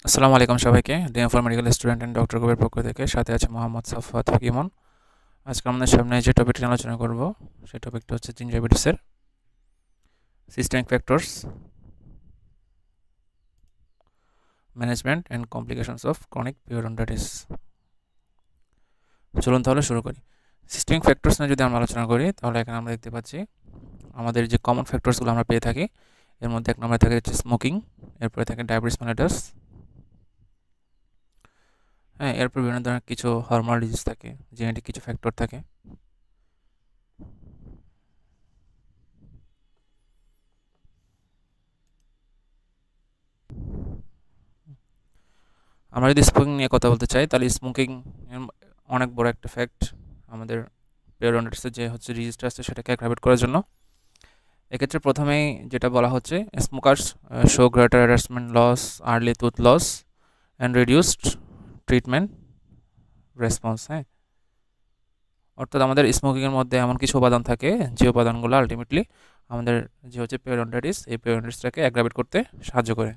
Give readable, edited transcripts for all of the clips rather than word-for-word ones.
আসসালামু আলাইকুম সবাইকে। ডিএম4 মেডিকেল স্টুডেন্ট অ্যান্ড ডক্টর গ্রুপের পক্ষ থেকে সাথে আছে মোহাম্মদ সাফওয়াত হাকিমন। আজকে আমাদের সামনে যে টপিকটি আলোচনা করব সেই টপিকটা হচ্ছে জিঞ্জাভিটিসের systemic factors, management and complications of chronic periodontitis. চলুন তাহলে শুরু করি। সিস্টেমিক ফ্যাক্টরস নিয়ে যদি আমরা আলোচনা করি তাহলে এখানে আমরা দেখতে পাচ্ছি আমাদের যে কমন ফ্যাক্টরসগুলো আমরা পেয়ে থাকি এর মধ্যে এক নম্বরে থাকে হচ্ছে স্মোকিং, এরপরে থাকে ডায়াবেটিস মেলিটাস, হ্যাঁ, এরপর বিভিন্ন ধরনের কিছু হরমোনাল ডিজিজ থাকে, জেনেটিক কিছু ফ্যাক্টর থাকে। আমরা যদি স্মোকিং নিয়ে কথা বলতে চাই তাহলে স্মোকিং অনেক বড় একটা ফ্যাক্ট আমাদের পিরিয়ডন্টাইটিসের যে হচ্ছে ডিজিজটা আছে সেটাকে অ্যাগ্রাভেট করার জন্য। এক্ষেত্রে প্রথমেই যেটা বলা হচ্ছে smokers show greater harassment loss, early tooth loss and reduced treatment response. হ্যাঁ, অর্থাৎ আমাদের স্মোকিংয়ের মধ্যে এমন কিছু উপাদান থাকে যে উপাদানগুলো আলটিমেটলি আমাদের যে হচ্ছে পিরিয়ডন্টাইটিস এই পিরিয়ডন্টাইটিসটাকে অ্যাগ্রাভেট করতে সাহায্য করে।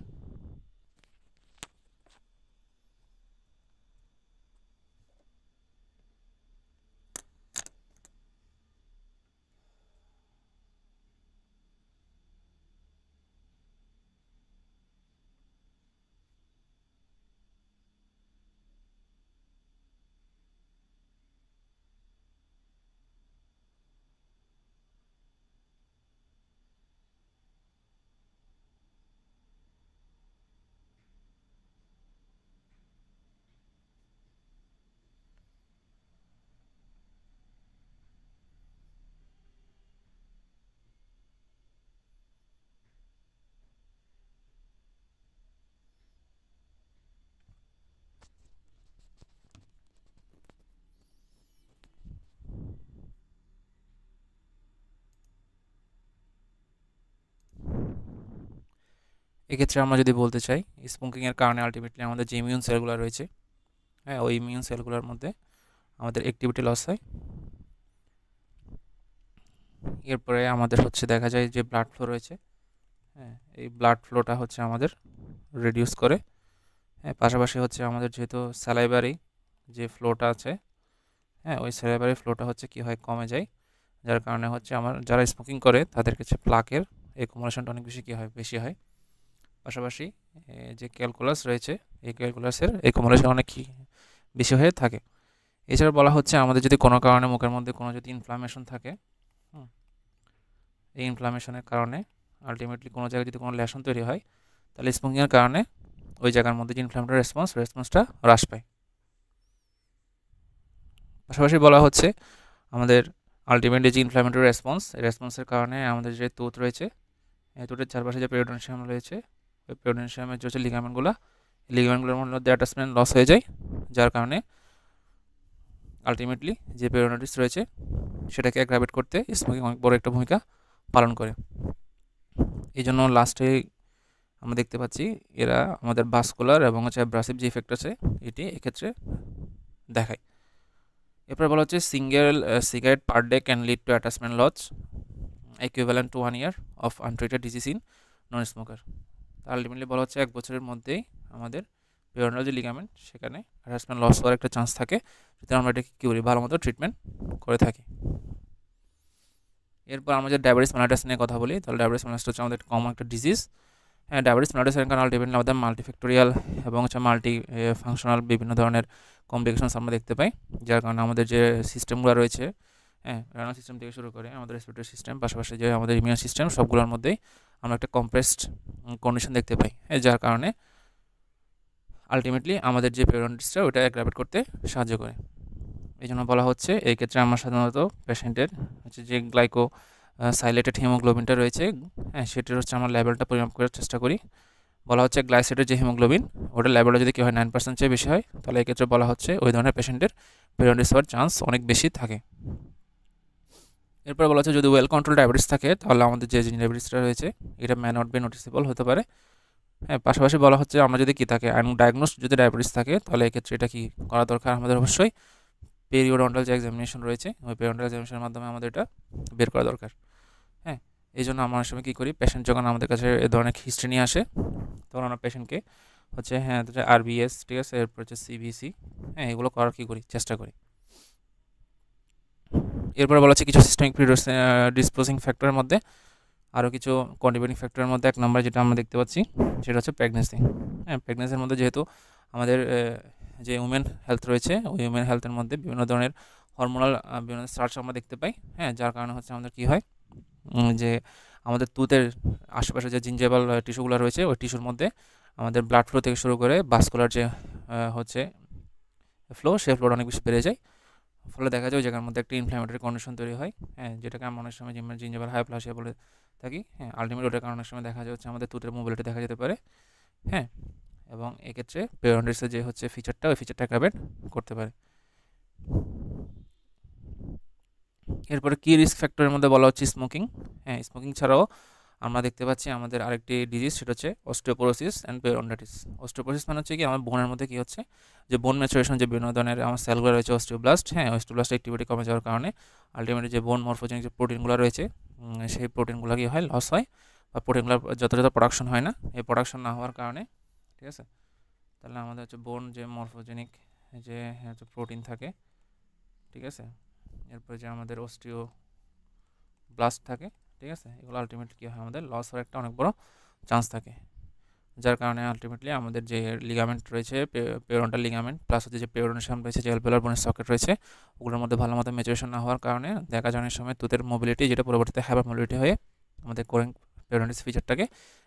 এক্ষেত্রে আমরা যদি বলতে চাই স্মোকিংয়ের কারণে আলটিমেটলি আমাদের যে ইমিউন সেলগুলো রয়েছে, হ্যাঁ, ওই ইমিউন সেলগুলোর মধ্যে আমাদের অ্যাক্টিভিটি লস হয়। এরপরে আমাদের হচ্ছে দেখা যায় যে ব্লাড ফ্লো রয়েছে, হ্যাঁ, এই ব্লাড ফ্লোটা হচ্ছে আমাদের রিডিউস করে। হ্যাঁ, পাশাপাশি হচ্ছে আমাদের যেহেতু স্যালাইভারি যে ফ্লোটা আছে, হ্যাঁ, ওই স্যালাইভারি ফ্লোটা হচ্ছে কি হয়, কমে যায়। যার কারণে হচ্ছে আমার যারা স্মোকিং করে তাদের কাছে প্লাকের একুমুলেশনটা অনেক বেশি বেশি হয়। পাশাপাশি যে ক্যালকুলাস রয়েছে এই ক্যালকুলাসের একুমুলেশন অনেক বেশি হয়ে থাকে। এছাড়া বলা হচ্ছে আমাদের যদি কোনো কারণে মুখের মধ্যে কোনো যদি ইনফ্লামেশন থাকে, এই ইনফ্লামেশনের কারণে আলটিমেটলি কোনো জায়গায় যদি কোনো লেশন তৈরি হয় তাহলে স্মোকিংয়ের কারণে ওই জায়গার মধ্যে যে ইনফ্লামেটরি রেসপন্সটা হ্রাস পায়। পাশাপাশি বলা হচ্ছে আমাদের আলটিমেটলি যে ইনফ্লামেটরি রেসপন্সের কারণে আমাদের যে তুত রয়েছে, এই তুতের চারপাশে যে পেরিওডন্সিয়াম রয়েছে ওই পেরিওডন্সিয়ামের যে হচ্ছে লিগামেন্টগুলোর মধ্যে অ্যাটাচমেন্ট লস হয়ে যায়, যার কারণে আলটিমেটলি যে পেরিওডন্টাইটিস রয়েছে সেটাকে অ্যাগ্রাভেট করতে স্মোকিং অনেক বড় একটা ভূমিকা পালন করে। এই জন্য লাস্টে আমরা দেখতে পাচ্ছি এরা আমাদের ভাস্কুলার এবং হচ্ছে অ্যাব্রাসিভ যে ইফেক্ট আছে এটি এক্ষেত্রে দেখায়। এরপর বলা হচ্ছে single cigarette per day can lead to attachment loss equivalent to 1 year of untreated disease in non smoker. Ultimately বলা হচ্ছে 1 বছরের মধ্যেই আমাদের পিরিয়ডাল যে লিগামেন্ট সেখানে অ্যাটাচমেন্ট লস হওয়ার একটা চান্স থাকে যদি আমরা এটাকে কী করি, ভালো মতো ট্রিটমেন্ট করে থাকি। এরপর আমরা যে ডায়াবেটিস মেলিটাস নিয়ে কথা বলি তাহলে ডায়াবেটিস মেলিটাস হচ্ছে আমাদের কমন একটা ডিজিজ। হ্যাঁ, ডায়াবেটিস মেলিটাসের কারণে আলটিমেটলি আমাদের মাল্টিফ্যাক্টোরিয়াল এবং হচ্ছে মাল্টি ফাংশনাল বিভিন্ন ধরনের কমপ্লিকেশনস আমরা দেখতে পাই, যার কারণে আমাদের যে সিস্টেমগুলো রয়েছে, হ্যাঁ, রেনাল সিস্টেম থেকে শুরু করে আমাদের রেসপিরেটরি সিস্টেম পাশাপাশি যে আমাদের ইমিউন সিস্টেম সবগুলোর মধ্যেই আমরা একটা কম্প্রেসড কন্ডিশন দেখতে পাই, হ্যাঁ, যার কারণে আলটিমেটলি আমাদের যে পিরিয়ডন্টাইটিসটা ওটা অ্যাগ্রাভেট করতে সাহায্য করে। এই জন্য বলা হচ্ছে এই ক্ষেত্রে আমরা সাধারণত পেশেন্টের হচ্ছে যে গ্লাইকো সাইলেটেড হিমোগ্লোবিনটা রয়েছে, হ্যাঁ, সেটার হচ্ছে আমরা লেভেলটা পরিমাপ করার চেষ্টা করি। বলা হচ্ছে গ্লাইসেটের যে হিমোগ্লোবিন ওটার লেভেলটা যদি কি হয় 9% চেয়ে বেশি হয় তাহলে এক্ষেত্রে বলা হচ্ছে ওই ধরনের পেশেন্টের পিরিয়ডন্টাইটিস হওয়ার চান্স অনেক বেশি থাকে। এরপর বলা হচ্ছে যদি ওয়েল কন্ট্রোল ডায়াবেটিস থাকে তাহলে আমাদের যে ডায়াবেটিসটা রয়েছে এটা মে নট বি নোটিসেবল হতে পারে। হ্যাঁ, পাশাপাশি বলা হচ্ছে আমরা যদি কি থাকে ডায়াগনোস যদি ডায়াবেটিস থাকে তাহলে এক্ষেত্রে এটা কি করা দরকার, আমাদের অবশ্যই পেরিওডন্টাল যে এক্সামিনেশন রয়েছে ওই পেরিওডন্টাল এক্সামিনেশনের মাধ্যমে আমাদের এটা বের করা দরকার। হ্যাঁ, এই জন্য আমরা অনেক সময় কী করি, পেশেন্ট যখন আমাদের কাছে এ ধরনের হিস্ট্রি নিয়ে আসে তখন আমরা পেশেন্টকে হচ্ছে হ্যাঁ আরবিএস, ঠিক আছে, এরপর হচ্ছে সিবিসি, হ্যাঁ এগুলো করার কী করি, চেষ্টা করি। এরপরে বলা হচ্ছে কিছু সিস্টেমিক ডিসপোজিং ফ্যাক্টরের মধ্যে আরও কিছু কন্ট্রিবিউটিং ফ্যাক্টরের মধ্যে 1 নম্বরে যেটা আমরা দেখতে পাচ্ছি সেটা হচ্ছে প্রেগনেন্সি। হ্যাঁ, প্রেগনেন্সির মধ্যে যেহেতু আমাদের যে উমেন হেলথ রয়েছে, ওই উমেন হেলথের মধ্যে বিভিন্ন ধরনের হরমোনাল বিভিন্ন সার্চ আমরা দেখতে পাই। হ্যাঁ, যার কারণে হচ্ছে আমাদের কী হয়, যে আমাদের তুতের আশেপাশে যে জিঞ্জেভাল টিস্যুগুলো রয়েছে, ওই টিস্যুর মধ্যে আমাদের ব্লাড ফ্লো থেকে শুরু করে ভাস্কুলার যে হচ্ছে ফ্লো, সেই ফ্লোটা অনেক বেশি বেড়ে যায়। ফলে দেখা যায় ওই জায়গার মধ্যে একটা ইনফ্ল্যামেটরি কন্ডিশন তৈরি হয়। হ্যাঁ, যেটাকে আমরা অনেক সময় জিঞ্জেভাল হাইপ্লাসিয়া বলে থাকি। হ্যাঁ, আলটিমেট ওটার কারণে অনেক সময় দেখা যায় হচ্ছে আমাদের তুতের মোবিলিটি দেখা যেতে পারে। হ্যাঁ, এবং এক্ষেত্রে পেরিওডন্টাইটিসের যে হচ্ছে ফিচারটা, ওই ফিচারটা অ্যাগ্রাভেট করতে পারে। এরপরে কি রিস্ক ফ্যাক্টরের মধ্যে বলা হচ্ছে স্মোকিং। হ্যাঁ, স্মোকিং ছাড়াও আমরা দেখতে পাচ্ছি আমাদের আরেকটি ডিজিজ, সেটা হচ্ছে অস্টিওপোরোসিস অ্যান্ড পেরিওডন্টাইটিস। অস্টিওপোরোসিস মানে হচ্ছে কি, আমার বোনের মধ্যে কী হচ্ছে, যে বোন ম্যাচুরেশন যে বিভিন্ন ধরনের আমার সেলগুলো রয়েছে অস্টিওব্লাস্ট, হ্যাঁ অস্টিওব্লাস্ট অ্যাক্টিভিটি কমে যাওয়ার কারণে আলটিমেটলি যে বোন মরফোজেনিক যে প্রোটিনগুলো রয়েছে, সেই প্রোটিনগুলো কী হয়, লস হয়, বা প্রোটিনগুলো যথাযথ প্রোডাকশন হয় না। এই প্রোডাকশন না হওয়ার কারণে, ঠিক আছে, তাহলে আমাদের হচ্ছে বোন যে মরফোজেনিক যে হচ্ছে প্রোটিন থাকে, ঠিক আছে, এরপরে যে আমাদের ব্লাস্ট থাকে, ঠিক আছে, এগুলো আলটিমেটলি কী হয়, আমাদের লস হওয়ার একটা অনেক বড় চান্স থাকে। যার কারণে আলটিমেটলি আমাদের যে লিগামেন্ট রয়েছে, পেরিওডন্টাল লিগামেন্ট প্লাস হচ্ছে যে পেরিওডোনিয়াম রয়েছে, যে অ্যালভিওলার বোনের সকেট রয়েছে, ওগুলোর মধ্যে ভালো মতো ম্যাচুরেশন না হওয়ার কারণে দেখা যায় অনেক সময় তুতের মোবিলিটি, যেটা পরবর্তীতে হাইপার মোবিলিটি হয়ে আমাদের কোরিং পেরিওডন্টাইটিস ফিচারটাকে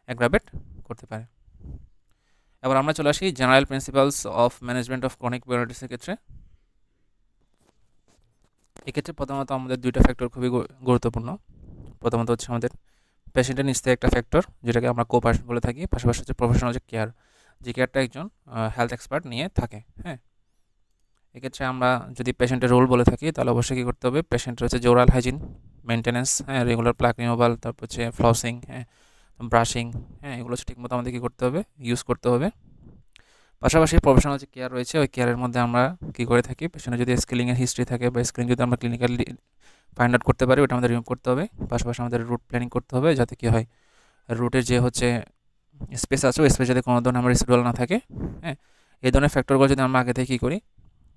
অ্যাগ্রাভেট করতে পারে। এবার আমরা চলে আসি general principles of management of chronic পেরিওডন্টাইটিসের ক্ষেত্রে। এক্ষেত্রে প্রথমত আমাদের দুইটা ফ্যাক্টর খুবই গুরুত্বপূর্ণ। প্রথমত হচ্ছে আমাদের পেশেন্টের নিচ থেকে একটা ফ্যাক্টর, যেটাকে আমরা কোপারেশন বলে থাকি, পাশাপাশি হচ্ছে প্রফেশনাল যে কেয়ার, যে কেয়ারটা একজন হেলথ এক্সপার্ট নিয়ে থাকে। হ্যাঁ, এক্ষেত্রে আমরা যদি পেশেন্টের রোল বলে থাকি, তাহলে অবশ্যই কী করতে হবে, পেশেন্টের হচ্ছে যে ওরাল হাইজিন মেনটেন্যান্স, হ্যাঁ রেগুলার প্লাক রিমুভাল, তারপর হচ্ছে ফ্লসিং, হ্যাঁ ব্রাশিং, হ্যাঁ এগুলো হচ্ছে ঠিকমতো আমাদের কী করতে হবে, ইউজ করতে হবে। পাশাপাশি প্রফেশনাল যে কেয়ার রয়েছে, ওই কেয়ারের মধ্যে আমরা কী করে থাকি, পেশেন্টের যদি স্কেলিংয়ের হিস্ট্রি থাকে বা স্কেলিং যদি আমরা ক্লিনিক্যালি ফাইন্ড আউট করতে পারি, ওটা আমাদের রিমুভ করতে হবে। পাশাপাশি আমাদের রুট প্ল্যানিং করতে হবে, যাতে কী হয়, রুটের যে হচ্ছে স্পেস আছে, ওই স্পেস যাতে কোনো ধরনের আমার রেসিডুয়াল না থাকে। হ্যাঁ, এই ধরনের ফ্যাক্টরগুলো যদি আমরা আগে থেকে কী করি,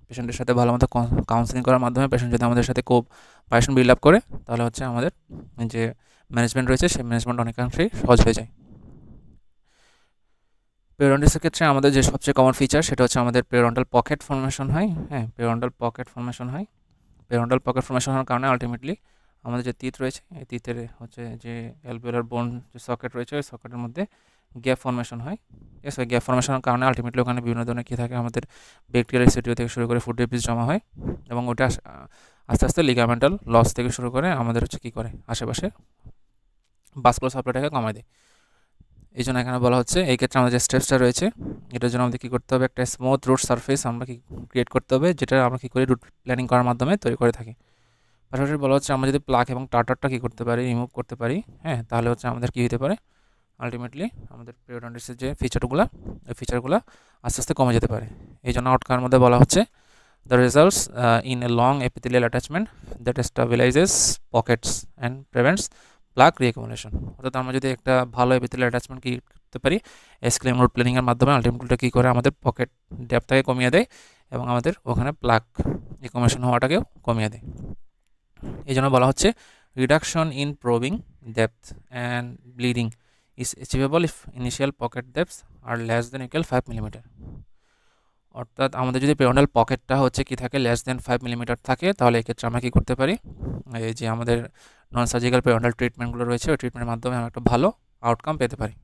পেশেন্টের সাথে ভালো মতো কাউন্সেলিং করার মাধ্যমে পেশেন্ট যদি আমাদের সাথে কোঅপারেশন বিল্ড আপ করে, তাহলে হচ্ছে আমাদের যে ম্যানেজমেন্ট রয়েছে, সেই ম্যানেজমেন্ট অনেকাংশেই সহজ হয়ে যায়। পেরিওডন্টাইটিসের ক্ষেত্রে আমাদের যে সবচেয়ে কমন ফিচার, সেটা হচ্ছে আমাদের পেরিওডন্টাল পকেট ফর্মেশন হয়। হ্যাঁ, পেরিওডন্টাল পকেট ফর্মেশন হয়। পেরিওডন্টাল পকেট ফর্মেশন হওয়ার কারণে আলটিমেটলি আমাদের যে তিত রয়েছে, এই তিতের হচ্ছে যে অ্যালভিওলার বোন যে সকেট রয়েছে, ওই সকেটের মধ্যে গ্যাপ ফর্মেশন হয়। ঠিক আছে, গ্যাপ ফর্মেশনের কারণে আলটিমেটলি ওখানে বিভিন্ন ধরনের কী থাকে, আমাদের ব্যাকটেরিয়া রেসিডিউ থেকে শুরু করে ফুড ডেব্রিস জমা হয়, এবং ওটা আস্তে আস্তে লিগামেন্টাল লস থেকে শুরু করে আমাদের হচ্ছে কী করে, আশেপাশে ভাস্কুলার সাপ্লাইটাকে কমায় দেয়। এই জন্য এখানে বলা হচ্ছে, এই ক্ষেত্রে আমাদের যে স্টেপসটা রয়েছে, এটার জন্য আমাদের কী করতে হবে, একটা স্মুথ রুট সারফেস আমরা কি ক্রিয়েট করতে হবে, যেটা আমরা কী করি, রুট প্ল্যানিং করার মাধ্যমে তৈরি করে থাকি। পাশাপাশি বলা হচ্ছে, আমরা যদি প্লাক এবং টার্টারটা কী করতে পারি, রিমুভ করতে পারি, হ্যাঁ তাহলে হচ্ছে আমাদের কী হতে পারে, আলটিমেটলি আমাদের পেরিওডন্টাইটিসের যে ফিচারগুলো, এই ফিচারগুলো আস্তে আস্তে কমে যেতে পারে। এই জন্য আউটকামের মধ্যে বলা হচ্ছে, the results in a long epithelial attachment that stabilises pockets and prevents plaque reaccumulation. অর্থাৎ আমরা যদি একটা ভালো এপিথেলিয়াল অ্যাটাচমেন্ট কী করতে পারি, এসক্লেম রুট প্ল্যানিংয়ের মাধ্যমে আলটিমেটলি কী করে, আমাদের পকেট ডেপথটাকে কমিয়ে দেয়, এবং আমাদের ওখানে প্লাক রিঅ্যাকুমুলেশন হওয়াটাকেও কমিয়ে দেয়। এই জন্য বলা হচ্ছে, reduction in probing depth and bleeding is achievable if initial pocket depths are less than equal 5 millimetre. অর্থাৎ আমাদের যদি পেরিওডাল পকেটটা হচ্ছে কি থাকে, লেস দেন 5 মিলিমিটার থাকে, তাহলে এক্ষেত্রে আমরা কী করতে পারি, এই যে আমাদের নন সার্জিক্যাল পেরিওডাল ট্রিটমেন্টগুলো রয়েছে, ওই ট্রিটমেন্টের মাধ্যমে আমরা একটা ভালো আউটকাম পেতে পারি।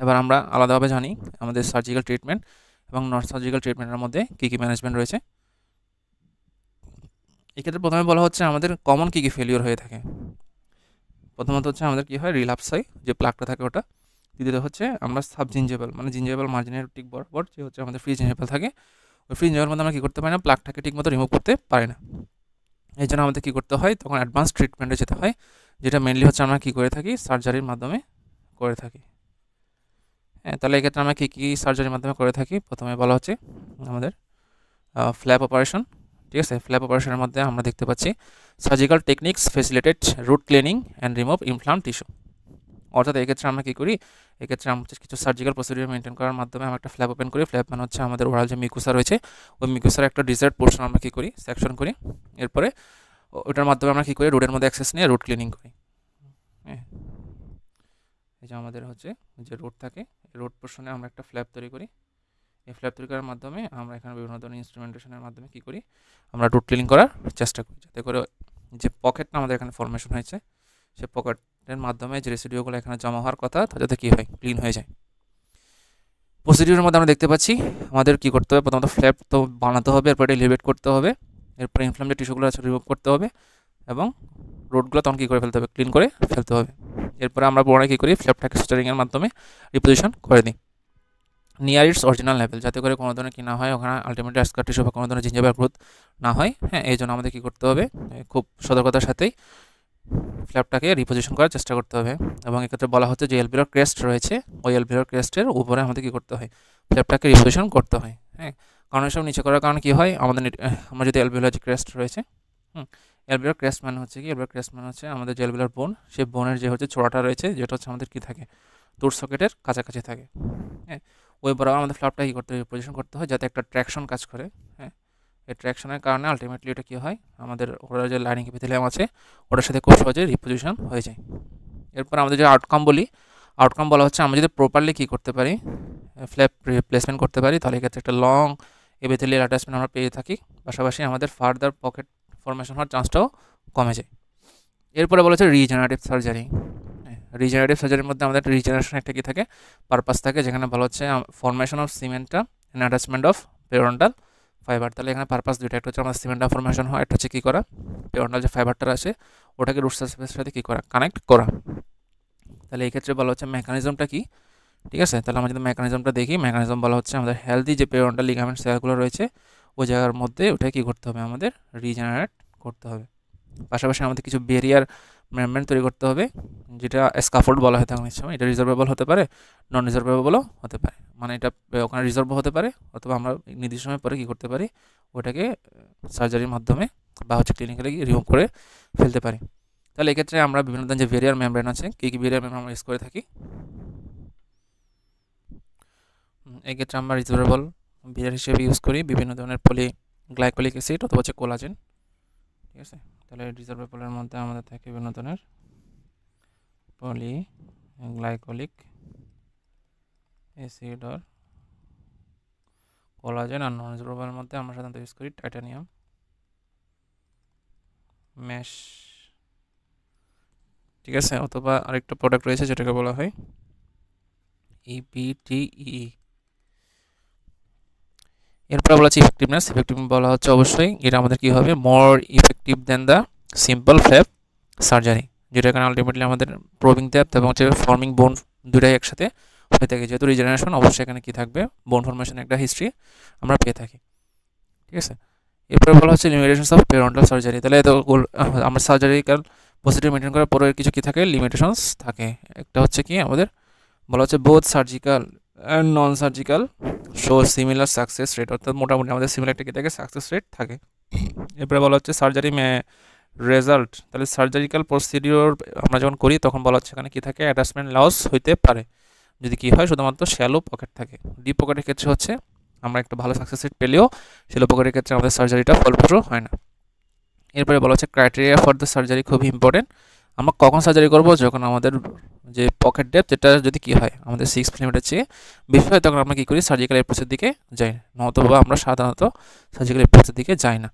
এবার আমরা আলাদাভাবে জানি আমাদের সার্জিক্যাল ট্রিটমেন্ট এবং নন সার্জিক্যাল ট্রিটমেন্টের মধ্যে কী কী ম্যানেজমেন্ট রয়েছে। এক্ষেত্রে প্রথমে বলা হচ্ছে, আমাদের কমন কী কী ফেলিওর হয়ে থাকে। প্রথমত হচ্ছে আমাদের কী হয়, রিল্যাপস হয়, যে প্লাকটা থাকে ওটা। দ্বিতীয়ত হচ্ছে আমরা সাবজিঞ্জেবল, মানে জিঞ্জেবল মার্জিনের ঠিক বরাবর যে হচ্ছে আমাদের ফ্রি জিঞ্জেবল থাকে, ওই ফ্রি জিঞ্জেবল মধ্যে আমরা কী করতে পারি না, প্লাকটাকে ঠিকমতো রিমুভ করতে পারি না। এই জন্য আমাদের কী করতে হয়, তখন অ্যাডভান্স ট্রিটমেন্টে যেতে হয়, যেটা মেনলি হচ্ছে আমরা কী করে থাকি, সার্জারির মাধ্যমে করে থাকি। হ্যাঁ, তাহলে এক্ষেত্রে আমরা কী কী সার্জারির মাধ্যমে করে থাকি, প্রথমে বলা হচ্ছে আমাদের ফ্ল্যাপ অপারেশন। ঠিক আছে, ফ্ল্যাপ অপারেশনের মধ্যে আমরা দেখতে পাচ্ছি, surgical techniques facilitate root cleaning and remove inflamed tissue. অর্থাৎ এক্ষেত্রে আমরা কী করি, এক্ষেত্রে আমরা কিছু সার্জিক্যাল প্রসিডিউর মেনটেন করার মাধ্যমে আমরা একটা ফ্ল্যাপ ওপেন করি। ফ্ল্যাপ মানে হচ্ছে আমাদের ওরাল যে মিকুসা রয়েছে, ওই মিকুসার একটা ডিজার্ট পোর্শন আমরা কী করি, সেকশন করি। এরপরে ওটার মাধ্যমে আমরা কী করি, রুটের মধ্যে অ্যাক্সেস নিয়ে রুট ক্লিনিং করি। হ্যাঁ, এই যে আমাদের হচ্ছে যে রুট থাকে, এই রুট পোর্শনে আমরা একটা ফ্ল্যাপ তৈরি করি। এই ফ্ল্যাপ তৈরি করার মাধ্যমে আমরা এখানে বিভিন্ন ধরনের ইনস্ট্রুমেন্টেশনের মাধ্যমে কী করি, আমরা রুট ক্লিনিং করার চেষ্টা করি, যাতে করে যে পকেটটা আমাদের এখানে ফর্মেশন হয়েছে, সে পকেটের মাধ্যমে যে রেসিডিউগুলো এখানে জমা হওয়ার কথা, তা যাতে কী হয়, ক্লিন হয়ে যায়। প্রসিডিউরের মধ্যে আমরা দেখতে পাচ্ছি আমাদের কী করতে হবে, প্রথমত ফ্ল্যাপ তো বানাতে হবে, এরপরে এলিভেট করতে হবে, এরপরে ইনফ্লামেড টিস্যুগুলো আছে রিমুভ করতে হবে, এবং রুটগুলো তখন কী করে ফেলতে হবে, ক্লিন করে ফেলতে হবে। এরপরে আমরা পুনরায় কী করি, ফ্ল্যাপটাকে সুচারিংয়ের মাধ্যমে রিপোজিশন করে দিই নিয়ার ইটস অরিজিনাল লেভেল, যাতে করে কোনো ধরনের কী না হয়, ওখানে আলটিমেটলি স্কার টিস্যু বা কোনো ধরনের জিঞ্জাইভাল গ্রোথ না হয়। হ্যাঁ, এই জন্য আমাদের কী করতে হবে, খুব সতর্কতার সাথেই ফ্ল্যাপটাকে রিপোজিশন করার চেষ্টা করতে হবে। এবং এক্ষেত্রে বলা হচ্ছে যে এলভিউলার ক্রেস্ট রয়েছে, ওই এলভিউলার ক্রেস্টের উপরে আমাদের কী করতে হয়, ফ্ল্যাপটাকে রিপোজিশন করতে হয়। হ্যাঁ, কারণ এসব নিচে করার কারণে কী হয়, আমাদের আমরা যদি এলভিউলার যে ক্রেস্ট রয়েছে, এলভিউলার ক্রেস্ট মানে হচ্ছে কি, এলভিউলার ক্রেস্ট মানে হচ্ছে আমাদের যে এলভিউলার বোন, সেই বোনের যে হচ্ছে চোড়াটা রয়েছে, যেটা হচ্ছে আমাদের কী থাকে, তুর সকেটের কাছাকাছি থাকে। হ্যাঁ, ওই বরাবর আমাদের ফ্ল্যাপটা কী করতে হবে, পজিশন করতে হয়, যাতে একটা ট্র্যাকশন কাজ করে। হ্যাঁ, এই ট্র্যাকশনের কারণে আলটিমেটলি এটা কী হয়, আমাদের ওরা যে লাইনিং এপিথেলিয়াম আছে, ওটার সাথে খুব সহজে রিপোজিশন হয়ে যায়। এরপর আমাদের যে আউটকাম বলি, আউটকাম বলা হচ্ছে আমরা যদি প্রপারলি কী করতে পারি, ফ্ল্যাপ প্লেসমেন্ট করতে পারি, তাহলে এক্ষেত্রে একটা লং এপিথেলিয়াল অ্যাটাচমেন্ট আমরা পেয়ে থাকি, পাশাপাশি আমাদের ফার্দার পকেট ফর্মেশন হওয়ার চান্সটাও কমে যায়। এরপরে বলা হচ্ছে রিজেনারেটিভ সার্জারি। রিজেনারেটিভ সার্জারির মধ্যে আমাদের রিজেনারেশন একটা কী থাকে, পারপাস থাকে, যেখানে বলা হচ্ছে formation of cementum and attachment of periodontal fibre. তাহলে এখানে পারপাস দুইটা, একটা হচ্ছে আমাদের সিমেন্টা ফর্মেশন হয়, একটা হচ্ছে কী করা, পেরোডাল যে ফাইবারটা আছে ওটাকে রুট সারফেসের সাথে কী করা, কানেক্ট করা। তাহলে এই ক্ষেত্রে বলা হচ্ছে মেকানিজমটা কি, ঠিক আছে। তাহলে আমরা যদি মেকানিজমটা দেখি, মেকানিজম বলা হচ্ছে আমাদের হেলদি যে পেরোডাল লিগামেন্ট সেলগুলো রয়েছে, ওই জায়গার মধ্যে ওটা কী করতে হবে, আমাদের রিজেনারেট করতে হবে। পাশাপাশি আমাদের কিছু বেরিয়ার মেমব্রেন তৈরি করতে হবে, যেটা স্কাফোল্ড বলা হয় থাকে অনেক সময়। এটা রিজার্ভেবল হতে পারে, নন রিজার্ভেবলও হতে পারে, মানে এটা ওখানে রিজার্ভ হতে পারে, অথবা আমরা নির্দিষ্ট সময় পরে কী করতে পারি, ওটাকে সার্জারির মাধ্যমে বা হচ্ছে ক্লিনিক্যালি রিমুভ করে ফেলতে পারি। তাহলে এক্ষেত্রে আমরা বিভিন্ন ধরনের যে বেরিয়ার মেমব্রেন আছে, কী কী বেরিয়ার মেমব্রেন আমরা ইউজ করে থাকি, এক্ষেত্রে আমরা রিজার্ভেবল বেরিয়ার হিসেবে ইউজ করি বিভিন্ন ধরনের পলিগ্লাইকোলিক অ্যাসিড অথবা হচ্ছে কোলাজেন, ঠিক আছে। তাহলে রিজার্ভেবলের মধ্যে আমাদের থাকে বিভিন্ন ধরনের পলিগ্লাইকোলিক অ্যাসিড আর কোলাজেন। আর নন রিজার্ভেবলের মধ্যে আমরা সাধারণত ইউজ করি টাইটানিয়াম ম্যাশ, ঠিক আছে, অথবা আরেকটা প্রোডাক্ট রয়েছে যেটাকে বলা হয় EPTEE। এরপরে বলা হচ্ছে ইফেক্টিভনেস। ইফেক্টিভ বলা হচ্ছে অবশ্যই এটা আমাদের কী হবে, more effective than the simple flap surgery, যেটা এখানে আলটিমেটলি আমাদের প্রবিং ডেপথ এবং হচ্ছে ফর্মিং বোন দুটাই একসাথে হয়ে থাকে। যেহেতু রিজেনারেশন, অবশ্যই এখানে কী থাকবে, বোন ফর্মেশনের একটা হিস্ট্রি আমরা পেয়ে থাকি, ঠিক আছে। এরপরে বলা হচ্ছে লিমিটেশনস অফ পেরোডাল সার্জারি। তাহলে তো আমরা সার্জারিক্যাল প্রসিডিউর মেনটেন করার পরে কিছু কী থাকে, লিমিটেশনস থাকে। একটা হচ্ছে কি আমাদের বলা হচ্ছে both surgical and non surgical show similar success rate, অর্থাৎ মোটামুটি আমাদের সিমিলার একটা কী থাকে, সাকসেস রেট থাকে। এরপরে বলা হচ্ছে সার্জারি রেজাল্ট। তাহলে সার্জারিক্যাল প্রসিডিওর আমরা যখন করি তখন বলা হচ্ছে এখানে কী থাকে, অ্যাটাচমেন্ট লস হইতে পারে যদি কী হয়, শুধুমাত্র শ্যালো পকেট থাকে। ডিপ পকেটের ক্ষেত্রে হচ্ছে আমরা একটা ভালো সাকসেস রেট পেলেও শ্যালো পকেটের ক্ষেত্রে আমাদের সার্জারিটা ফলপ্রসূ হয় না। এরপরে বলা হচ্ছে ক্রাইটেরিয়া ফর দ্য সার্জারি, খুবই ইম্পর্টেন্ট। আমরা কখন সার্জারি করব, যখন আমাদের যে পকেট ডেপথ যেটা যদি কী হয় আমাদের 6 মিলিমিটার চেয়ে বেশি হয়, তখন আমরা কী করি, সার্জিক্যাল অ্যাপ্রোচের দিকে যাই, নতুবা আমরা সাধারণত সার্জিক্যাল অ্যাপ্রোচের দিকে যাই না।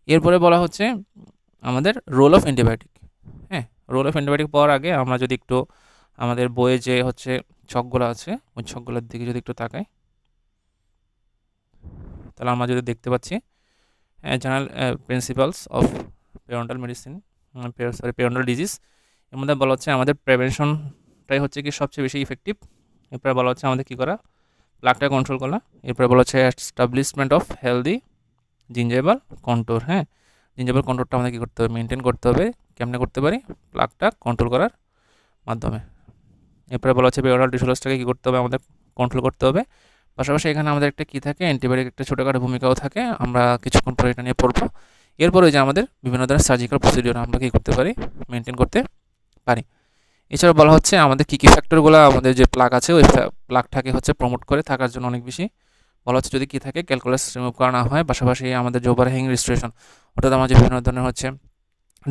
এরপরে বলা হচ্ছে আমাদের রোল অফ অ্যান্টিবায়োটিক। হ্যাঁ, রোল অফ অ্যান্টিবায়োটিক পাওয়ার আগে আমরা যদি একটু আমাদের বইয়ে যে হচ্ছে ছকগুলো আছে, ওই ছকগুলোর দিকে যদি একটু তাকাই, তাহলে আমরা যদি দেখতে পাচ্ছি general principles of periodontal medicine, periodontal disease, এর মধ্যে বলা হচ্ছে আমাদের প্রিভেনশনটাই হচ্ছে কি সবচেয়ে বেশি ইফেক্টিভ। এরপরে বলা হচ্ছে আমাদের কী করা, প্লাকটা কন্ট্রোল করা। এরপরে বলা হচ্ছে এস্টাবলিশমেন্ট অফ হেলদি জিঞ্জাইভাল কন্ট্রোল। হ্যাঁ, জিঞ্জাইভাল কন্ট্রোলটা আমাদের কী করতে হবে, মেনটেন করতে হবে। কেমনে করতে পারি, প্লাকটা কন্ট্রোল করার মাধ্যমে। এরপরে বলা হচ্ছে পেরোডাল টিস্যু লসটাকে কী করতে হবে, আমাদের কন্ট্রোল করতে হবে। পাশাপাশি এখানে আমাদের একটা কী থাকে, অ্যান্টিবায়োটিক একটা ছোটোখাটো ভূমিকাও থাকে, আমরা কিছুক্ষণ পরে এটা নিয়ে পড়বো। এরপরে যে আমাদের বিভিন্ন ধরনের সার্জিক্যাল প্রসিডিওর আমরা কী করতে পারি, মেনটেন করতে পারি। এছাড়া বলা হচ্ছে আমাদের কী কী ফ্যাক্টরগুলো আমাদের যে প্লাগ আছে ওই প্লাগটাকে হচ্ছে প্রমোট করে থাকার জন্য অনেক বেশি বলা হচ্ছে যদি কী থাকে ক্যালকুলাস রিমুভ করা না হয়, পাশাপাশি আমাদের যে ওভারহ্যাং রিস্টোরেশন অর্থাৎ আমরা যে বিভিন্ন ধরনের হচ্ছে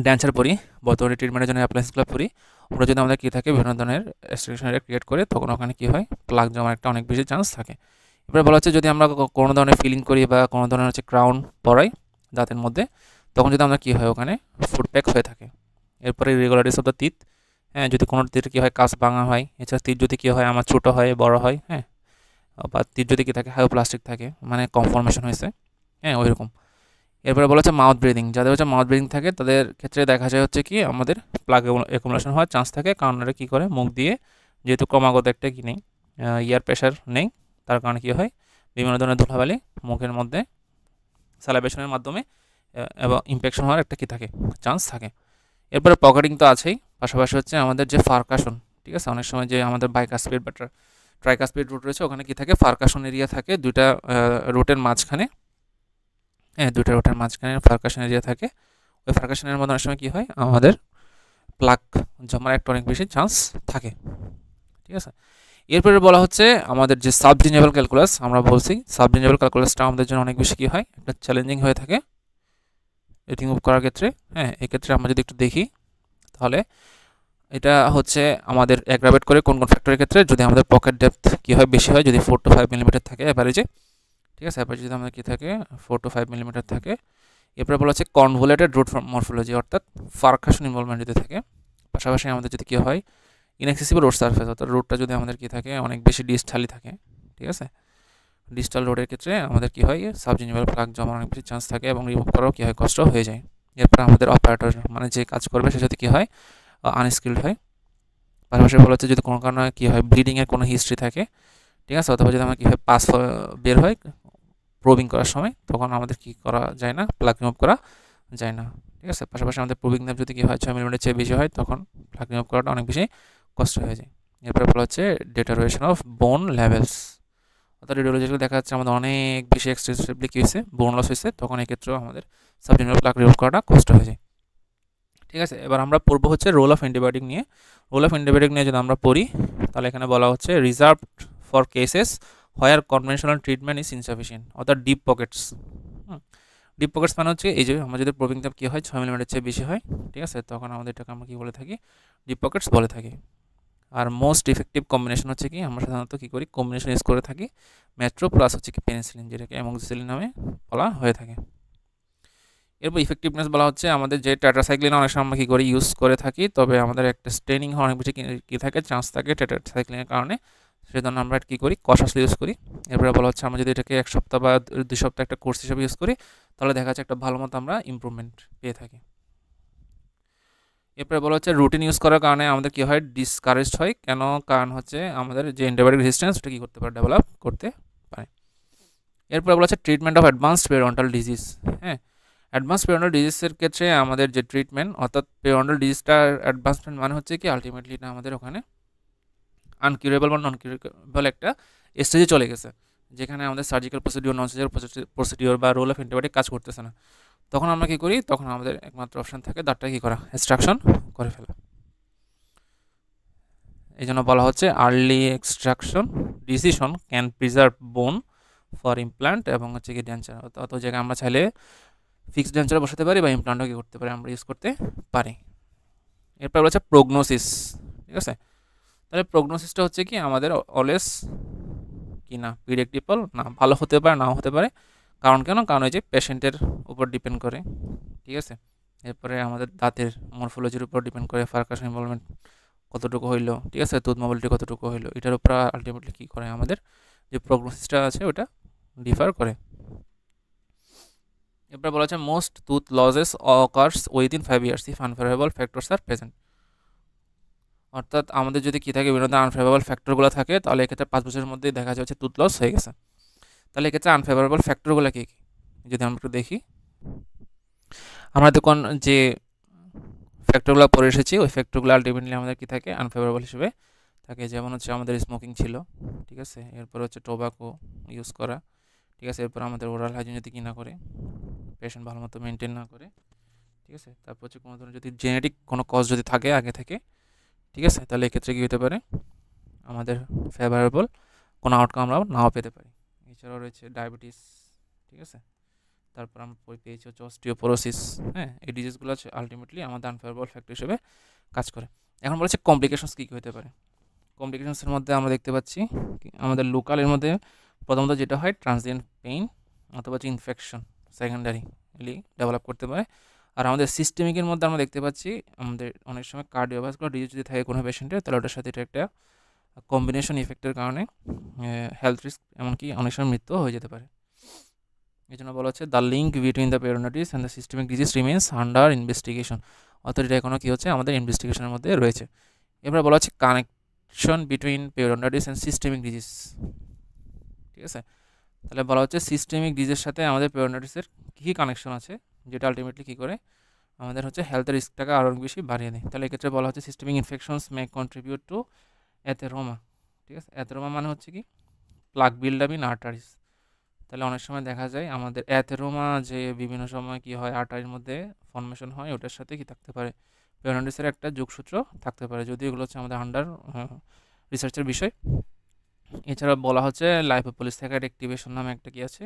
ড্যান্সার পরি বর্তমানে ট্রিটমেন্টের জন্য অ্যাপ্লায়েন্সগুলো পরি, ওটা যদি আমাদের কী থাকে বিভিন্ন ধরনের রেস্ট্রিকশন ক্রিয়েট করে তখন ওখানে কী হয় প্লাগ জমার একটা অনেক বেশি চান্স থাকে। এবারে বলা হচ্ছে যদি আমরা কোনো ধরনের ফিলিং করি বা কোনো ধরনের হচ্ছে ক্রাউন পরাই দাঁতের মধ্যে, তখন যদি আমরা কী হয় ওখানে ফুড প্যাক হয়ে থাকে। এরপরে ইরেগুলারিটিস অফ দ্য টিথ, হ্যাঁ যদি কোনো তীর কী হয় কাজ ভাঙা হয়, এছাড়া তীর যদি কী হয় আমার ছোটো হয় বড় হয়, হ্যাঁ বা তীর যদি কী থাকে হাইওপ্লাস্টিক থাকে মানে কনফর্মেশন হয়েছে, হ্যাঁ ওইরকম। এরপরে বলা হচ্ছে মাউথ ব্রিদিং, যাদের হচ্ছে মাউথ ব্রিদিং থাকে তাদের ক্ষেত্রে দেখা যায় হচ্ছে কি আমাদের প্লাগ অ্যাকুমুলেশন হওয়ার চান্স থাকে, কারণ এটা কী করে মুখ দিয়ে যেহেতু ক্রমাগত একটা কি নেই ইয়ার প্রেশার নেই, তার কারণে কী হয় বিভিন্ন ধরনের ধুলাবালি মুখের মধ্যে স্যালাইভেশনের মাধ্যমে এবং ইনফেকশন হওয়ার একটা কী থাকে চান্স থাকে। এরপরে পকেটিং তো আছেই, পাশাপাশি হচ্ছে আমাদের যে ফারকাশন, ঠিক আছে অনেক সময় যে আমাদের বাইকাসপিড বা ট্রাইকাসপিড রুট রয়েছে ওখানে কী থাকে ফারকাশন এরিয়া থাকে দুইটা রুটের মাঝখানে, হ্যাঁ দুইটা রুটের মাঝখানে ফারকাশন এরিয়া থাকে, ওই ফারকাশনের মধ্যে অনেক সময় কী হয় আমাদের প্লাগ জমার একটা অনেক বেশি চান্স থাকে, ঠিক আছে। এরপরে বলা হচ্ছে আমাদের যে সাবজিনিয়েবল ক্যালকুলাস, আমরা বলছি সাবজিনিয়েবল ক্যালকুলাসটা আমাদের জন্য অনেক বেশি কী হয় একটা চ্যালেঞ্জিং হয়ে থাকে রিমুভ করার ক্ষেত্রে, হ্যাঁ এক্ষেত্রে আমরা যদি একটু দেখি তাহলে এটা হচ্ছে আমাদের অ্যাগ্রাভেট করে কোন কোন ফ্যাক্টরের ক্ষেত্রে যদি আমাদের পকেট ডেপথ কী হয় বেশি হয়, যদি 4 to 5 মিলিমিটার থাকে অ্যাভারেজে, ঠিক আছে অ্যাভারেজ যদি আমাদের কী থাকে 4 to 5 মিলিমিটার থাকে। এরপরে বলা হচ্ছে কনভোলেটেড রুট মরফোলজি অর্থাৎ ফারকাশন ইনভলভমেন্ট যদি থাকে, পাশাপাশি আমাদের যদি কী হয় ইনঅ্যাক্সেসিবল রোড সারফেস অর্থাৎ রুটটা যদি আমাদের কী থাকে অনেক বেশি ডিস্টালি থাকে, ঠিক আছে ডিজিটাল রোডের ক্ষেত্রে আমাদের কী হয় সাবজিনিয়েবল প্লাগ জমার অনেক বেশি চান্স থাকে এবং রিমুভ করাও কী হয় কষ্ট হয়ে যায়। এরপর আমাদের অপারেটর মানে যে কাজ করবে সে যদি কী হয় আনস্কিল্ড হয়, পাশাপাশি বলা হচ্ছে যদি কোনো কারণে কী হয় ব্লিডিংয়ের কোনো হিস্ট্রি থাকে, ঠিক আছে অথবা যদি আমার কী হয় পাস বের হয় প্রবিং করার সময় তখন আমাদের কী করা যায় না প্লাগ রিমুভ করা যায় না, ঠিক আছে। পাশাপাশি আমাদের প্রবিং নেপ যদি কী হয় 6 মিলিমিটার চেয়ে বেশি হয় তখন প্লাগ রিমুভ করাটা অনেক বেশি কষ্ট হয়ে যায়। এরপরে বলা হচ্ছে ডিটারিওরেশন অফ বোন লেভেলস, অর্থাৎ রেডিওলজিক্যালি দেখা যাচ্ছে আমাদের অনেক বেশি এক্সটেন্সিভলি কী হয়েছে বোন লস হয়েছে, তখন এক্ষেত্রেও আমাদের সাবজিনিয়েবল প্লাগ রিমুভ করাটা কষ্ট হয়ে যায়, ঠিক আছে। এবার আমরা পড়বো হচ্ছে রোল অফ অ্যান্টিবায়োটিক নিয়ে। রোল অফ অ্যান্টিবায়োটিক নিয়ে যদি আমরা পড়ি তাহলে এখানে বলা হচ্ছে reserved for cases where conventional treatment is insufficient, অর্থাৎ ডিপ পকেটস। ডিপ পকেটস মানে হচ্ছে এই যে আমরা যদি প্রবিং ট্যাপ কী হয় 6 মিলিমিটার চেয়ে বেশি হয়, ঠিক আছে তখন আমাদের এটাকে আমরা কী বলে থাকি ডিপ পকেটস বলে থাকি। আর মোস্ট ইফেক্টিভ কম্বিনেশন হচ্ছে কি আমরা সাধারণত কী করি কম্বিনেশন ইউজ করে থাকি মেট্রো প্লাস হচ্ছে কি পেনিসিলিন, যেটাকে অ্যামোক্সিসিলিন নামে বলা হয়ে থাকে। এরপর ইফেক্টিভনেস বলা হচ্ছে আমাদের যে টেট্রাসাইক্লিন অনেক সময় আমরা কী করি ইউজ করে থাকি, তবে আমাদের একটা স্টেনিং হওয়ার অনেক বেশি কী থাকে চান্স থাকে টেট্রাসাইক্লিনের কারণে, সেজন্য আমরা কী করি কশাসলি ইউজ করি। এরপরে বলা হচ্ছে আমরা যদি এটাকে 1 সপ্তাহ বা 2 সপ্তাহ একটা কোর্স হিসেবে ইউজ করি তাহলে দেখা যাচ্ছে একটা ভালো মতো আমরা ইমপ্রুভমেন্ট পেয়ে থাকি। এরপরে বলা হচ্ছে রুটিন ইউজ করার কারণে আমাদের কী হয় ডিসকারেজড হয়, কেন কারণ হচ্ছে আমাদের যে অ্যান্টিবায়োটিক রেজিস্ট্যান্স ওটা কী করতে পারে ডেভেলপ করতে পারে। এরপরে বলা হচ্ছে treatment of advanced periodontal disease, হ্যাঁ অ্যাডভান্স পেরিওডন্টাল ডিজিজের ক্ষেত্রে আমাদের যে ট্রিটমেন্ট অর্থাৎ পেরিওডন্টাল ডিজিজটার অ্যাডভান্সমেন্ট মানে হচ্ছে কি আলটিমেটলি এটা আমাদের ওখানে আনকিউরেবল বা নন কিউরেবল একটা স্টেজে চলে গেছে, যেখানে আমাদের surgical procedure non surgical procedure বা রোল অফ অ্যান্টিবায়োটিক কাজ করতেছে না, তখন আমরা কী করি তখন আমাদের একমাত্র অপশান থাকে দাঁতটা কী করা এক্সট্রাকশন করে ফেলা। এই জন্য বলা হচ্ছে early extraction decision can preserve বোন ফর ইমপ্ল্যান্ট এবং হচ্ছে কি ডেঞ্চার, অত জায়গায় আমরা চাইলে ফিক্সড ডেঞ্চারে বসাতে পারি বা ইমপ্ল্যান্টও কী করতে পারি আমরা ইউজ করতে পারি। এরপর হচ্ছে প্রগনোসিস, ঠিক আছে তাহলে প্রগনোসিসটা হচ্ছে কি আমাদের অলওয়েজ কি না প্রিডিক্টেবল না, ভালো হতে পারে নাও হতে পারে, কারণ কেন কারণ ওই যে পেশেন্টের উপর ডিপেন্ড করে, ঠিক আছে। এরপরে আমাদের দাঁতের মরফোলজির উপর ডিপেন্ড করে ফারকাশন ইনভলভমেন্ট কতটুকু হইলো, ঠিক আছে টুথ মোবিলিটি কতটুকু হইলো, এটার উপর আলটিমেটলি কী করে আমাদের যে প্রগনোসিসটা আছে ওটা ডিফার করে। এরপর বলা হচ্ছে most tooth losses occurs within 5 years if unfavourable factors are present, অর্থাৎ আমাদের যদি কী থাকে বিভিন্ন আনফেভারেবল ফ্যাক্টরগুলো থাকে তাহলে এক্ষেত্রে 5 বছরের মধ্যেই দেখা যাচ্ছে টুথ লস হয়ে গেছে। তাহলে এক্ষেত্রে আনফেভারেবল ফ্যাক্টরগুলো কী কী যদি আমরা একটু দেখি, আমরা দেখুন যে ফ্যাক্টরগুলো পড়ে এসেছি ওই ফ্যাক্টরগুলো আলটিমেটলি আমাদের কী থাকে আনফেভারেবল হিসেবে থাকে, যেমন হচ্ছে আমাদের স্মোকিং ছিল, ঠিক আছে এরপর হচ্ছে টোবাকো ইউজ করা, ঠিক আছে এরপর আমাদের ওরাল হাইজিন যদি কী না করে পেশেন্ট ভালো মতো মেনটেন না করে, ঠিক আছে তারপর হচ্ছে কোনো ধরনের যদি জেনেটিক কোনো কজ যদি থাকে আগে থেকে, ঠিক আছে, তাহলে এক্ষেত্রে কী হতে পারে, আমাদের ফেভারেবল কোনো আউটকাম আমরা নাও পেতে পারি। এছাড়াও রয়েছে ডায়াবেটিস, ঠিক আছে, তারপর আমরা পেয়েছি হচ্ছে অস্টিওপোরোসিস। হ্যাঁ, এই ডিজিজগুলো হচ্ছে আলটিমেটলি আমাদের আনফেভারেবল ফ্যাক্টর হিসেবে কাজ করে। এখন বলেছে কমপ্লিকেশনস কী কী হতে পারে। কমপ্লিকেশনসের মধ্যে আমরা দেখতে পাচ্ছি আমাদের লোকালের মধ্যে প্রথমত যেটা হয় ট্রানজিয়েন্ট পেইন অথবা হচ্ছে ইনফেকশন সেকেন্ডারিলি ডেভেলপ করতে পারে। আর আমাদের সিস্টেমিকের মধ্যে আমরা দেখতে পাচ্ছি আমাদের অনেক সময় কার্ডিওভাস্কুলার ডিজিজ যদি থাকে কোনো পেশেন্টের, তাহলে ওটার সাথে এটা একটা কম্বিনেশন ইফেক্টের কারণে হেলথ রিস্ক এমনকি অনেক সময় মৃত্যু হয়ে যেতে পারে। এই জন্য বলা হচ্ছে the link between the periodontitis and the systemic disease remains under investigation, অর্থাৎ এটা এখনও কী হচ্ছে আমাদের ইনভেস্টিগেশনের মধ্যে রয়েছে। এবার বলা হচ্ছে connection between periodontitis and systemic disease, ঠিক আছে। তাহলে বলা হচ্ছে সিস্টেমিক ডিজিজের সাথে আমাদের পেরিওডন্টাইটিসের কী কানেকশন আছে, যেটা আলটিমেটলি কী করে আমাদের হচ্ছে হেলথের রিস্কটাকে আরও বেশি বাড়িয়ে দেয়। তাহলে এক্ষেত্রে বলা হচ্ছে systemic infections may contribute to atheroma, ঠিক আছে। অ্যাথেরোমা মানে হচ্ছে কি plaque build up in arteries. তাহলে অনেক সময় দেখা যায় আমাদের অ্যাথেরোমা যে বিভিন্ন সময় কি হয় আর্টারির মধ্যে ফর্মেশন হয়, ওটার সাথে কি থাকতে পারে পেরিওডন্টাইটিসের একটা যোগসূত্র থাকতে পারে, যদিও এগুলো হচ্ছে আমাদের আন্ডার রিসার্চের বিষয়। এছাড়া বলা হচ্ছে লাইপোপলিস্যাকারাইড অ্যাক্টিভেশন নামে একটা কি আছে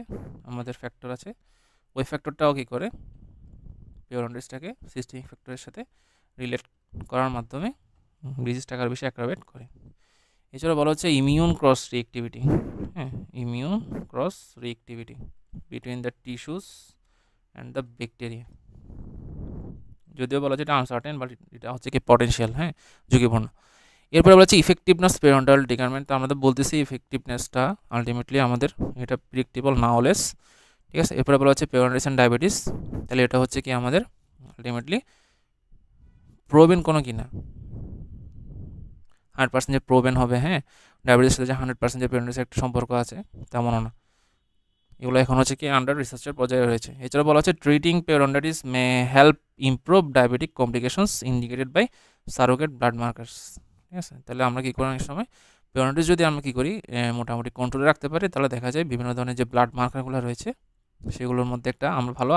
আমাদের ফ্যাক্টর আছে, ওই ফ্যাক্টরটাও কী করে পেরিওডন্টাইটিসটাকে সিস্টেমিক ফ্যাক্টরের সাথে রিলেট করার মাধ্যমে ডিজিজটাকে আরও বেশি অ্যাগ্রাভেট করে। এছাড়া বলা হচ্ছে ইমিউন ক্রস রিঅ্যাক্টিভিটি, হ্যাঁ, immune cross reactivity between the tissues and the bacteria, যদিও বলা হচ্ছে এটা আনসার্টেন, বাট এটা হচ্ছে কি পটেনশিয়াল, হ্যাঁ, ঝুঁকিপূর্ণ। এরপরে বলা হচ্ছে ইফেক্টিভনেস পেরিওডন্টাল ডিটারমেন্ট, তো আমরা তো বলতেছি ইফেক্টিভনেসটা আলটিমেটলি আমাদের এটা প্রেডিক্টেবল না হলেস, ঠিক আছে। এরপরে বলা হচ্ছে পেরিওডন্টাইটিস অ্যান্ড ডায়াবেটিস, তাহলে এটা হচ্ছে কি আমাদের আলটিমেটলি প্রোবেন কোনো কি না 100% যে প্রোবেন হবে, হ্যাঁ, ডায়াবেটিসের সাথে যে 100% যে পেরিওডন্টাইটিসের একটা সম্পর্ক আছে তেমনও না, এগুলো এখন হচ্ছে কি আন্ডার রিসার্চের পর্যায়ে রয়েছে। এছাড়া বলা হচ্ছে treating periodontitis may help improve diabetic complications indicated by surrogate blood markers, ঠিক আছে। তাহলে আমরা কী করি অনেক সময় পেরিওডন্টাইটিস যদি আমরা কী করি মোটামুটি কন্ট্রোলে রাখতে পারি, তাহলে দেখা যায় বিভিন্ন ধরনের যে ব্লাড মার্কারগুলো রয়েছে সেগুলোর মধ্যে একটা আমরা ভালো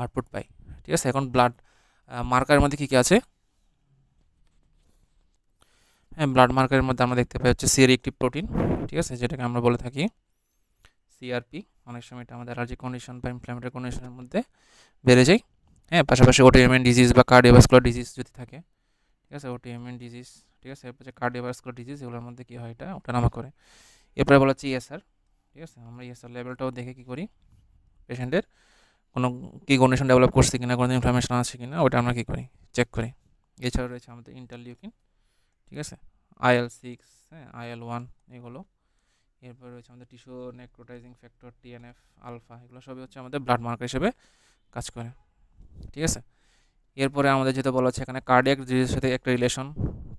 আউটপুট পাই, ঠিক আছে। এখন ব্লাড মার্কারের মধ্যে কী কী আছে, হ্যাঁ, ব্লাড মার্কারের মধ্যে আমরা দেখতে পাই হচ্ছে সি রিঅ্যাক্টিভ প্রোটিন, ঠিক আছে, যেটাকে আমরা বলে থাকি সিআরপি। অনেক সময় এটা আমাদের অ্যালার্জিক কন্ডিশন বা ইনফ্ল্যামেটরি কন্ডিশনের মধ্যে বেড়ে যায়, হ্যাঁ। পাশাপাশি অটোইমিউন ডিজিজ বা কার্ডিওভাস্কুলার ডিজিজ যদি থাকে, ঠিক আছে, অটোইমিউন ডিজিজ, ঠিক আছে, এরপর যে কার্ডিওভাস্কুলার ডিজিজ এগুলোর মধ্যে কী হয় এটা ওঠানামা করে। এরপরে বলা হচ্ছে ইএসআর, ঠিক আছে, আমরা ইএসআর লেভেলটাও দেখে কী করি পেশেন্টের কোনো কী কন্ডিশন ডেভেলপ করছে কিনা, কোনো ইনফ্লামেশন আছে কিনা, ওটা আমরা কী করি চেক করি। এছাড়াও রয়েছে আমাদের ইন্টারলিউকিন, ঠিক আছে, IL-6, হ্যাঁ, IL-1 এগুলো। এরপর রয়েছে আমাদের tissue necrotizing factor TNF alpha, এগুলো সবই হচ্ছে আমাদের ব্লাড মার্কার হিসেবে কাজ করে, ঠিক আছে। এরপরে আমাদের যেটা বলা হচ্ছে এখানে কার্ডিয়াক ডিজিজের সাথে একটা রিলেশন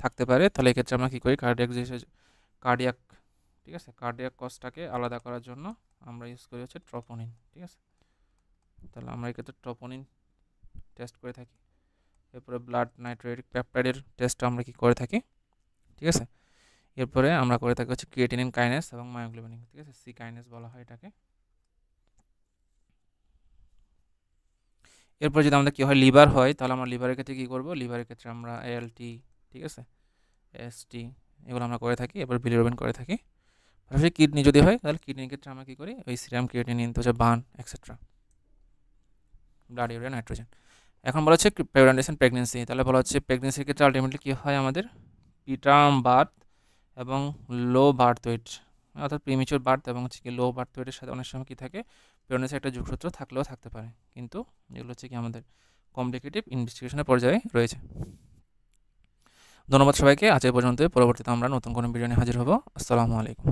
থাকতে পারে, তাহলে এক্ষেত্রে আমরা কী করি কার্ডিয়াক, ঠিক আছে, কার্ডিয়াক কজটাকে আলাদা করার জন্য আমরা ইউজ করি হচ্ছে ট্রপোনিন, ঠিক আছে। তাহলে আমরা এক্ষেত্রে ট্রপোনিন টেস্ট করে থাকি। এরপরে ব্লাড নাইট্রেটিক পেপটাইডের টেস্টটা আমরা কী করে থাকি, ঠিক আছে। এরপরে আমরা করে থাকি হচ্ছে ক্রিয়েটিনিন কাইনেস এবং মায়োগ্লোবিন, ঠিক আছে, সি কাইনেস বলা হয় এটাকে। এরপর যদি আমাদের কী হয় লিভার হয়, তাহলে আমরা লিভারের ক্ষেত্রে কী করবো, লিভারের ক্ষেত্রে আমরা ALT, ঠিক আছে, ST এগুলো আমরা করে থাকি। এরপর বিলিরুবিন করে থাকি। পাশাপাশি কিডনি যদি হয় তাহলে কিডনির ক্ষেত্রে আমরা কী করি ওই সিরাম ক্রিয়েটিনিন, তো হচ্ছে burn etcetera, blood urea nitrogen. এখন বলা হচ্ছে পেরিওডন্টাইটিস এন্ড প্রেগনেন্সি, তাহলে বলা হচ্ছে প্রেগনেন্সির ক্ষেত্রে আলটিমেটলি কী হয় আমাদের প্রিটার্ম বার্থ এবং লো বার্থ ওয়েট, অর্থাৎ প্রিমিচিউর বার্থ এবং হচ্ছে কি লো বার্থ ওয়েটের সাথে অনেক সময় কী থাকে প্রেগনেন্সির একটা যোগসূত্র থাকলেও থাকতে পারে, কিন্তু এগুলো হচ্ছে কি আমাদের কমপ্লিকেটিভ ইনভেস্টিগেশনের পর্যায়ে রয়েছে। ধন্যবাদ সবাইকে, আজ এই পর্যন্ত। পরবর্তীতে আমরা নতুন কোনো ভিডিও নিয়ে হাজির হব। আসসালামু আলাইকুম।